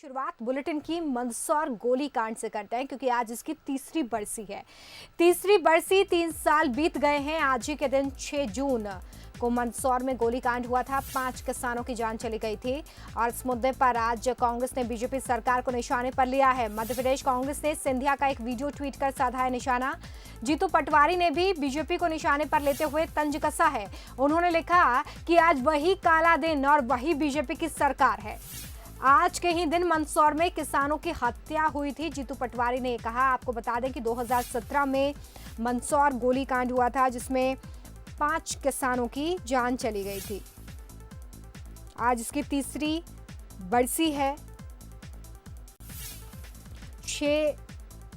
शुरुआत बुलेटिन की मंदसौर गोलीकांड से करते हैं क्योंकि आज इसकी तीसरी बरसी है। तीसरी बरसी 3 साल बीत गए हैं। आज ही के दिन 6 जून को मंदसौर में गोलीकांड हुआ था। 5 किसानों की जान चली गई थी और इस मुद्दे पर आज कांग्रेस ने बीजेपी सरकार को निशाने पर लिया है। मध्य प्रदेश कांग्रेस ने सिंधिया का एक वीडियो ट्वीट कर साधा है निशाना। जीतू पटवारी ने भी बीजेपी को निशाने पर लेते हुए तंज कसा है। उन्होंने लिखा कि आज वही काला दिन और वही बीजेपी की सरकार है। आज के ही दिन मंदसौर में किसानों की हत्या हुई थी। जीतू पटवारी ने कहा, आपको बता दें कि 2017 में मंदसौर गोलीकांड हुआ था जिसमें 5 किसानों की जान चली गई थी। आज इसकी तीसरी बरसी है। 6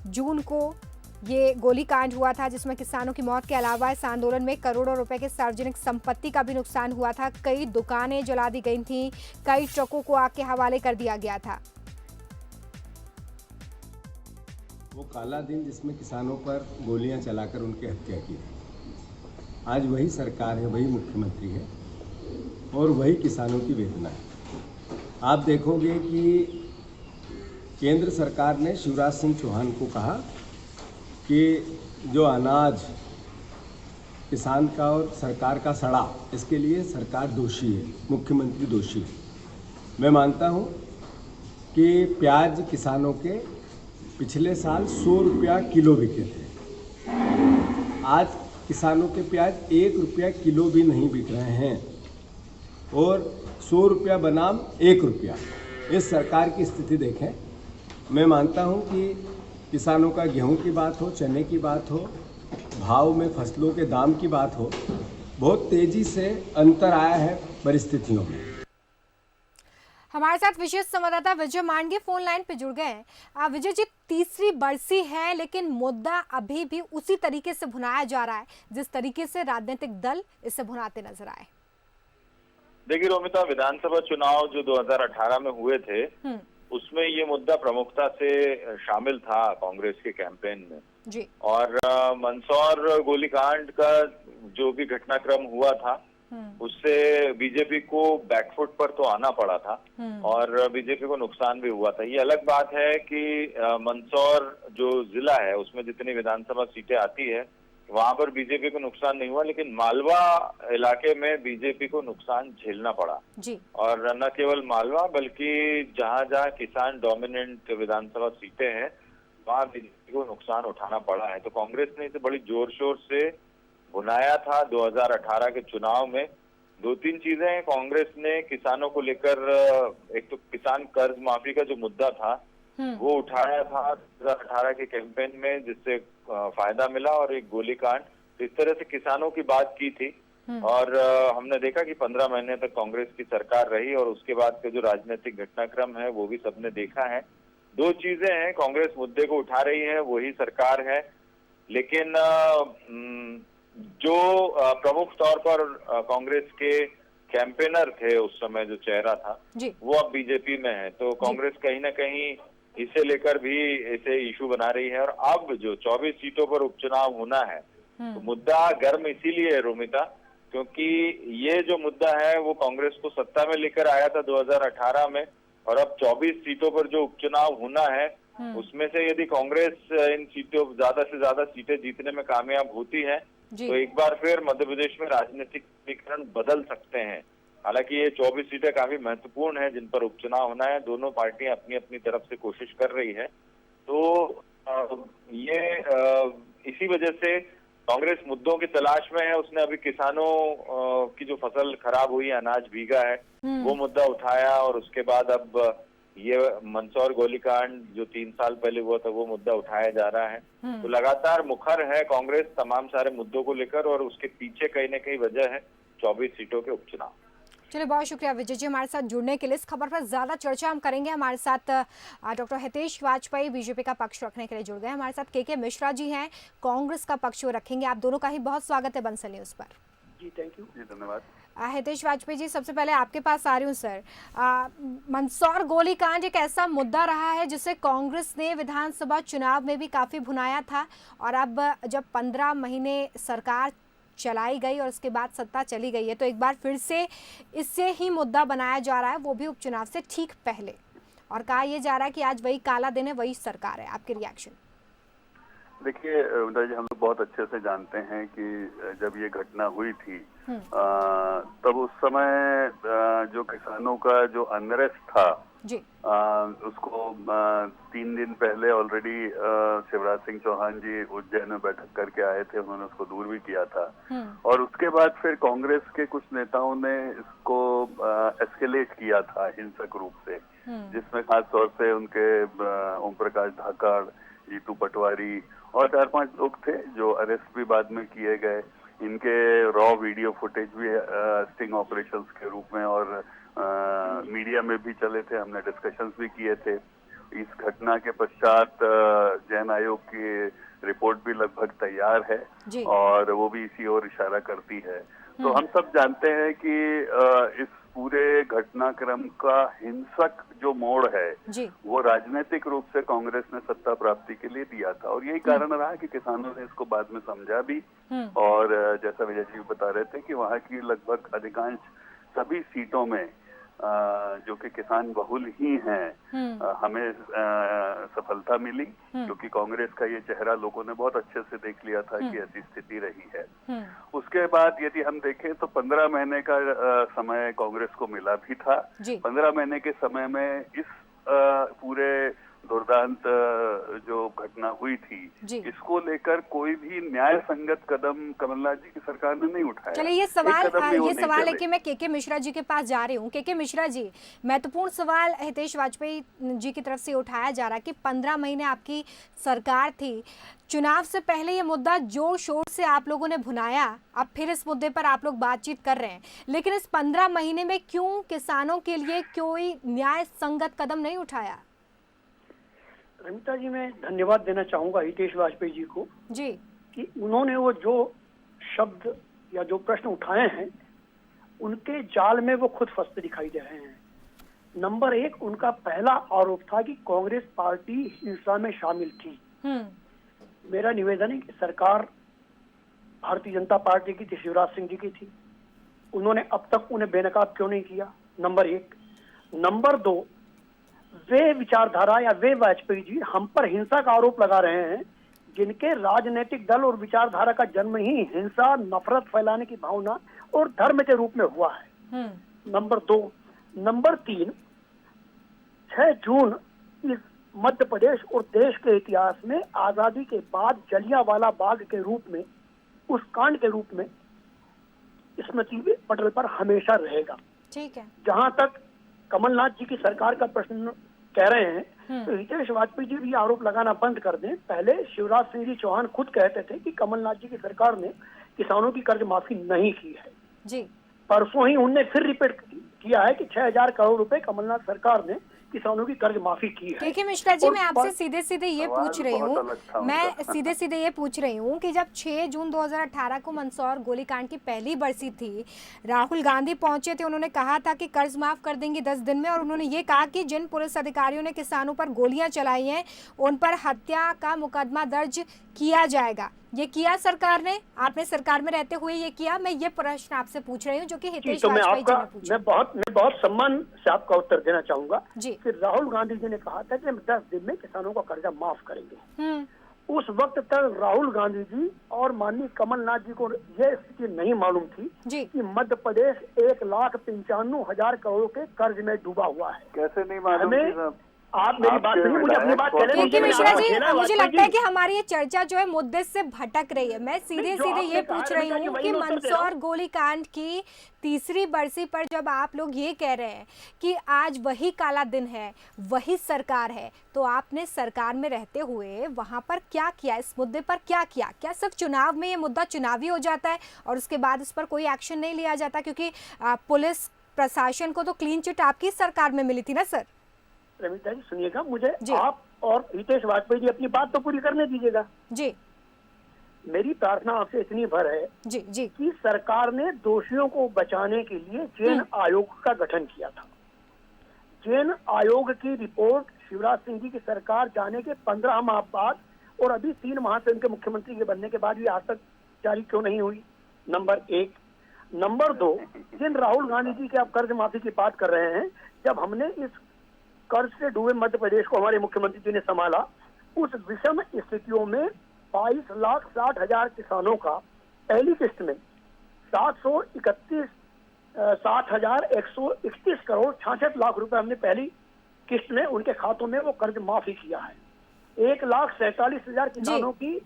जून को ये गोलीकांड हुआ था जिसमें किसानों की मौत के अलावा इस आंदोलन में करोड़ों रुपए के सार्वजनिक संपत्ति का भी नुकसान हुआ था। कई दुकानें जला दी गई थीं, कई ट्रकों को आग के हवाले कर दिया गया था। वो काला दिन जिसमें किसानों पर गोलियां चलाकर उनकी हत्या की थी। आज वही सरकार है, वही मुख्यमंत्री है और वही किसानों की वेदना है। आप देखोगे कि केंद्र सरकार ने शिवराज सिंह चौहान को कहा कि जो अनाज किसान का और सरकार का सड़ा, इसके लिए सरकार दोषी है, मुख्यमंत्री दोषी है। मैं मानता हूं कि प्याज किसानों के पिछले साल 100 रुपया किलो बिके थे। आज किसानों के प्याज 1 रुपया किलो भी नहीं बिक रहे हैं और 100 रुपया बनाम 1 रुपया। इस सरकार की स्थिति देखें। मैं मानता हूं कि किसानों का गेहूं की बात हो, चने की बात हो, भाव में फसलों के दाम की बात हो, बहुत तेजी से अंतर आया है परिस्थितियों में। हमारे साथ विशेष संवाददाता विजय मांडगे फोन लाइन पे जुड़ गए हैं। विजय जी, तीसरी बरसी है लेकिन मुद्दा अभी भी उसी तरीके से भुनाया जा रहा है जिस तरीके से राजनीतिक दल इसे भुनाते नजर आए। देखिए रोमिता, विधानसभा चुनाव जो 2018 में हुए थे उसमें ये मुद्दा प्रमुखता से शामिल था कांग्रेस के कैंपेन में जी। और मंदसौर गोलीकांड का जो भी घटनाक्रम हुआ था उससे बीजेपी को बैकफुट पर तो आना पड़ा था और बीजेपी को नुकसान भी हुआ था। ये अलग बात है कि मंदसौर जो जिला है उसमें जितनी विधानसभा सीटें आती है वहां पर बीजेपी को नुकसान नहीं हुआ, लेकिन मालवा इलाके में बीजेपी को नुकसान झेलना पड़ा जी। और न केवल मालवा बल्कि जहां जहां किसान डोमिनेंट विधानसभा सीटें हैं वहां बीजेपी को नुकसान उठाना पड़ा है। तो कांग्रेस ने इसे बड़ी जोर शोर से भुनाया था 2018 के चुनाव में। 2-3 चीजें हैं कांग्रेस ने किसानों को लेकर। एक तो किसान कर्ज माफी का जो मुद्दा था वो उठाया था 2018 के कैंपेन में, जिससे फायदा मिला, और एक गोलीकांड। तो इस तरह से किसानों की बात की थी और हमने देखा कि 15 महीने तक कांग्रेस की सरकार रही और उसके बाद के जो राजनीतिक घटनाक्रम है वो भी सबने देखा है। 2 चीजें हैं, कांग्रेस मुद्दे को उठा रही है, वही सरकार है, लेकिन जो प्रमुख तौर पर कांग्रेस के कैंपेनर थे उस समय, जो चेहरा था वो अब बीजेपी में है। तो कांग्रेस कहीं ना कहीं इसे लेकर भी इसे इशू बना रही है। और अब जो 24 सीटों पर उपचुनाव होना है तो मुद्दा गर्म इसीलिए है रोमिता, क्योंकि ये जो मुद्दा है वो कांग्रेस को सत्ता में लेकर आया था 2018 में, और अब 24 सीटों पर जो उपचुनाव होना है उसमें से यदि कांग्रेस इन सीटों ज्यादा से ज्यादा सीटें जीतने में कामयाब होती है तो एक बार फिर मध्य प्रदेश में राजनीतिक समीकरण बदल सकते हैं। हालांकि ये 24 सीटें काफी महत्वपूर्ण है जिन पर उपचुनाव होना है। दोनों पार्टियां अपनी अपनी तरफ से कोशिश कर रही है। तो ये इसी वजह से कांग्रेस मुद्दों की तलाश में है। उसने अभी किसानों की जो फसल खराब हुई, अनाज भीगा है, वो मुद्दा उठाया, और उसके बाद अब ये मंदसौर गोलीकांड जो 3 साल पहले हुआ था वो मुद्दा उठाया जा रहा है। तो लगातार मुखर है कांग्रेस तमाम सारे मुद्दों को लेकर, और उसके पीछे कहीं न कहीं वजह है 24 सीटों के उपचुनाव। चलिए, बहुत शुक्रिया विजय जी हमारे साथ जुड़ने के लिए। इस खबर पर ज्यादा चर्चा हम करेंगे। हमारे साथ डॉक्टर हितेश वाजपेयी बीजेपी का पक्ष रखने के लिए जुड़ गए। हमारे साथ के मिश्रा जी हैं, कांग्रेस का पक्ष रखेंगे। आप दोनों का ही बहुत स्वागत है बंसल न्यूज पर। जी थैंक यू। जी धन्यवाद। हितेश वाजपेयी जी, सबसे पहले आपके पास आ रही हूँ सर। मंदसौर गोलीकांड एक ऐसा मुद्दा रहा है जिसे कांग्रेस ने विधानसभा चुनाव में भी काफी भुनाया था, और अब जब 15 महीने सरकार चलाई गई और उसके बाद सत्ता चली गई है तो एक बार फिर से इससे ही मुद्दा बनाया जा रहा है, वो भी उपचुनाव से ठीक पहले। और कहा यह जा रहा है कि आज वही काला दिन है, वही सरकार है। आपके रिएक्शन? देखिए विमला जी, हम लोग बहुत अच्छे से जानते हैं कि जब ये घटना हुई थी तब उस समय जो किसानों का जो अनरेस्ट था जी। उसको 3 दिन पहले ऑलरेडी शिवराज सिंह चौहान जी उज्जैन में बैठक करके आए थे, उन्होंने उसको दूर भी किया था। और उसके बाद फिर कांग्रेस के कुछ नेताओं ने इसको एस्केलेट किया था हिंसक रूप से, जिसमें खास तौर से उनके ओम प्रकाश धाकड़, जीतू पटवारी और 4-5 लोग थे जो अरेस्ट भी बाद में किए गए। इनके रॉ वीडियो फुटेज भी स्टिंग ऑपरेशंस के रूप में और मीडिया में भी चले थे, हमने डिस्कशंस भी किए थे। इस घटना के पश्चात जैन आयोग की रिपोर्ट भी लगभग तैयार है और वो भी इसी ओर इशारा करती है। तो हम सब जानते हैं कि इस पूरे घटनाक्रम का हिंसक जो मोड़ है वो राजनीतिक रूप से कांग्रेस ने सत्ता प्राप्ति के लिए दिया था और यही कारण रहा कि किसानों ने इसको बाद में समझा भी। और जैसा विजय जी बता रहे थे कि वहाँ की लगभग अधिकांश सभी सीटों में जो कि किसान बहुल ही हैं, हमें सफलता मिली, क्योंकि कांग्रेस का ये चेहरा लोगों ने बहुत अच्छे से देख लिया था कि ऐसी स्थिति रही है। उसके बाद यदि हम देखें तो 15 महीने का समय कांग्रेस को मिला भी था। 15 महीने के समय में इस पूरे दुर्दांत जो घटना हुई थी इसको लेकर कोई भी न्याय संगत कदम कमलनाथ जी की सरकार ने नहीं उठाया। चलिए ये सवाल है कि मैं के मिश्रा जी के पास जा रही हूँ। के मिश्रा जी, महत्वपूर्ण सवाल हितेश वाजपेयी जी की तरफ से उठाया जा रहा है कि 15 महीने आपकी सरकार थी, चुनाव से पहले ये मुद्दा जोर शोर से आप लोगों ने भुनाया, अब फिर इस मुद्दे पर आप लोग बातचीत कर रहे हैं, लेकिन इस 15 महीने में क्यों किसानों के लिए कोई न्याय संगत कदम नहीं उठाया? रमिता जी, मैं धन्यवाद देना चाहूंगा हितेश वाजपेयी जी को जी कि उन्होंने वो जो शब्द या जो प्रश्न उठाए हैं उनके जाल में वो खुद फंसते दिखाई दे रहे हैं। नंबर 1, उनका पहला आरोप था कि कांग्रेस पार्टी हिंसा में शामिल थी। मेरा निवेदन है कि सरकार भारतीय जनता पार्टी की थी, शिवराज सिंह जी की थी, उन्होंने अब तक उन्हें बेनकाब क्यों नहीं किया? नंबर 1। नंबर 2, वे विचारधारा या वे वाजपेयी जी हम पर हिंसा का आरोप लगा रहे हैं जिनके राजनीतिक दल और विचारधारा का जन्म ही हिंसा, नफरत फैलाने की भावना और धर्म के रूप में हुआ है। नंबर 2। नंबर 3, 6 जून इस मध्य प्रदेश और देश के इतिहास में आजादी के बाद जलियांवाला बाग के रूप में, उस कांड के रूप में स्मृति पटल पर हमेशा रहेगा। ठीक है। जहां तक कमलनाथ जी की सरकार का प्रश्न कह रहे हैं तो हितेश वाजपेयी जी भी आरोप लगाना बंद कर दें। पहले शिवराज सिंह जी चौहान खुद कहते थे कि कमलनाथ जी की सरकार ने किसानों की कर्ज माफी नहीं की है जी। परसों ही उनने फिर रिपीट किया है कि 6,000 करोड़ रुपए कमलनाथ सरकार ने किसानों की कर्ज माफी की है। के मिश्रा जी, मैं आपसे सीधे सीधे ये पूछ रही हूँ कि जब 6 जून 2018 को मंदसौर गोलीकांड की पहली बरसी थी, राहुल गांधी पहुंचे थे, उन्होंने कहा था कि कर्ज माफ कर देंगे 10 दिन में, और उन्होंने ये कहा कि जिन पुलिस अधिकारियों ने किसानों पर गोलियां चलाई हैं उन पर हत्या का मुकदमा दर्ज किया जाएगा। ये किया सरकार ने? आपने सरकार में रहते हुए ये किया? मैं ये प्रश्न आपसे पूछ रही हूँ जो कि हितेश वाजपेयी जी ने पूछा। मैं बहुत सम्मान से आपका उत्तर देना चाहूंगा जी। कि राहुल गांधी जी ने कहा था कि हम 10 दिन में किसानों का कर्जा माफ करेंगे। उस वक्त तक राहुल गांधी जी और माननीय कमलनाथ जी को यह स्थिति नहीं मालूम थी कि मध्य प्रदेश 1,95,000 करोड़ के कर्ज में डूबा हुआ है। कैसे नहीं मालूम? आप मेरी बात सुनिए, मुझे अपनी बात कहने दीजिए। मिश्रा जी, मुझे लगता है कि हमारी ये चर्चा जो है मुद्दे से भटक रही है। मैं सीधे सीधे ये पूछ रही हूँ कि मंदसौर गोलीकांड की तीसरी बरसी पर जब आप लोग ये कह रहे हैं कि आज वही काला दिन है, वही सरकार है, तो आपने सरकार में रहते हुए वहां पर क्या किया? इस मुद्दे पर क्या किया? क्या सिर्फ चुनाव में ये मुद्दा चुनावी हो जाता है और उसके बाद इस पर कोई एक्शन नहीं लिया जाता? क्योंकि पुलिस प्रशासन को तो क्लीन चिट आपकी सरकार में मिली थी ना सर। रमिता जी सुनिएगा, मुझे आप और हितेश वाजपेयी जी अपनी बात तो पूरी करने दीजिएगा जी। मेरी प्रार्थना आपसे इतनी भर है जी कि सरकार ने दोषियों को बचाने के लिए जैन आयोग का गठन किया था। जैन आयोग की रिपोर्ट शिवराज सिंह जी की सरकार जाने के 15 माह बाद और अभी 3 माह से उनके मुख्यमंत्री के बनने के बाद भी आज तक जारी क्यों नहीं हुई? नंबर 1। नंबर 2, जिन राहुल गांधी जी के आप कर्ज माफी की बात कर रहे हैं, जब हमने इस कर्ज से डूबे मध्य प्रदेश को हमारे मुख्यमंत्री जी ने संभाला, उस विषम स्थितियों में 22,60,000 किसानों का पहली किस्त में 60,131 करोड़ 66 लाख रुपए हमने पहली किस्त में उनके खातों में वो कर्ज माफी किया है। 1,47,000 किसानों की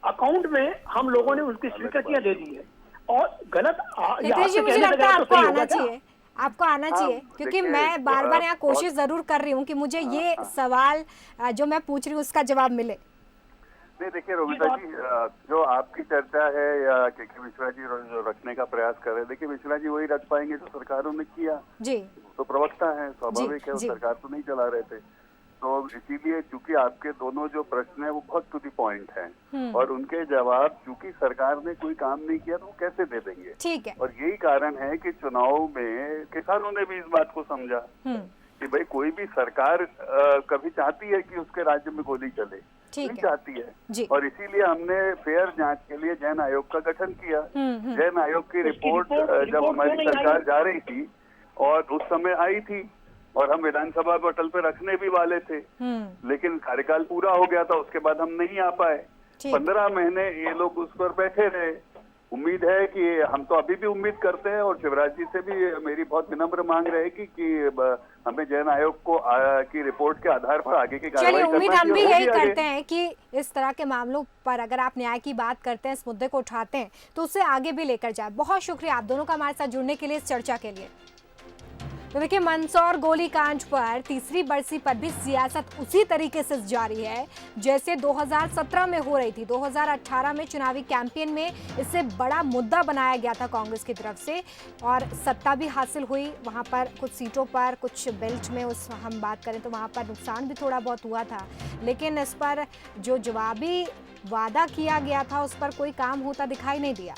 अकाउंट में हम लोगों ने उनकी स्वीकृतियां दे दी है। और गलत नितेश जी, मुझे लगता है आपको आना चाहिए, आपको आना चाहिए, क्योंकि मैं बार बार यहाँ कोशिश जरूर कर रही हूँ कि मुझे ये सवाल जो मैं पूछ रही हूँ उसका जवाब मिले। नहीं, देखिए रोमिता जी, जो आपकी चर्चा है या के मिश्रा जी जो रखने का प्रयास कर रहे हैं, देखिए मिश्रा जी वही रख पाएंगे जो सरकारों ने किया जी, तो प्रवक्ता है, स्वाभाविक है, सरकार तो नहीं चला रहे थे। तो इसीलिए चूंकि आपके दोनों जो प्रश्न है वो बहुत टू द पॉइंट हैं और उनके जवाब चूंकि सरकार ने कोई काम नहीं किया तो वो कैसे दे देंगे। ठीक है। और यही कारण है कि चुनाव में किसानों ने भी इस बात को समझा कि भाई कोई भी सरकार कभी चाहती है कि उसके राज्य में गोली चले, नहीं चाहती है, और इसीलिए हमने फेयर जांच के लिए जैन आयोग का गठन किया। जैन आयोग की रिपोर्ट जब हमारी सरकार जा रही थी और उस समय आई थी और हम विधानसभा पटल पे रखने भी वाले थे, लेकिन कार्यकाल पूरा हो गया था, उसके बाद हम नहीं आ पाए। 15 महीने ये लोग उस पर बैठे रहे। उम्मीद है कि हम तो अभी भी उम्मीद करते हैं और शिवराज जी से भी मेरी बहुत विनम्र मांग रहेगी कि हमें जैन आयोग को की रिपोर्ट के आधार पर आगे की कार्रवाई करना चाहिए। उम्मीद हम भी यही करते हैं कि इस तरह के मामलों पर अगर आप न्याय की बात करते हैं, इस मुद्दे को उठाते हैं, तो उसे आगे भी लेकर जाए। बहुत शुक्रिया आप दोनों का हमारे साथ जुड़ने के लिए, इस चर्चा के लिए। तो देखिए, मंदसौर गोलीकांड पर तीसरी बरसी पर भी सियासत उसी तरीके से जारी है जैसे 2017 में हो रही थी। 2018 में चुनावी कैंपेन में इसे बड़ा मुद्दा बनाया गया था कांग्रेस की तरफ से और सत्ता भी हासिल हुई। वहां पर कुछ सीटों पर, कुछ बेल्ट में उस हम बात करें तो वहां पर नुकसान भी थोड़ा बहुत हुआ था, लेकिन इस पर जो जवाबी वादा किया गया था उस पर कोई काम होता दिखाई नहीं दिया।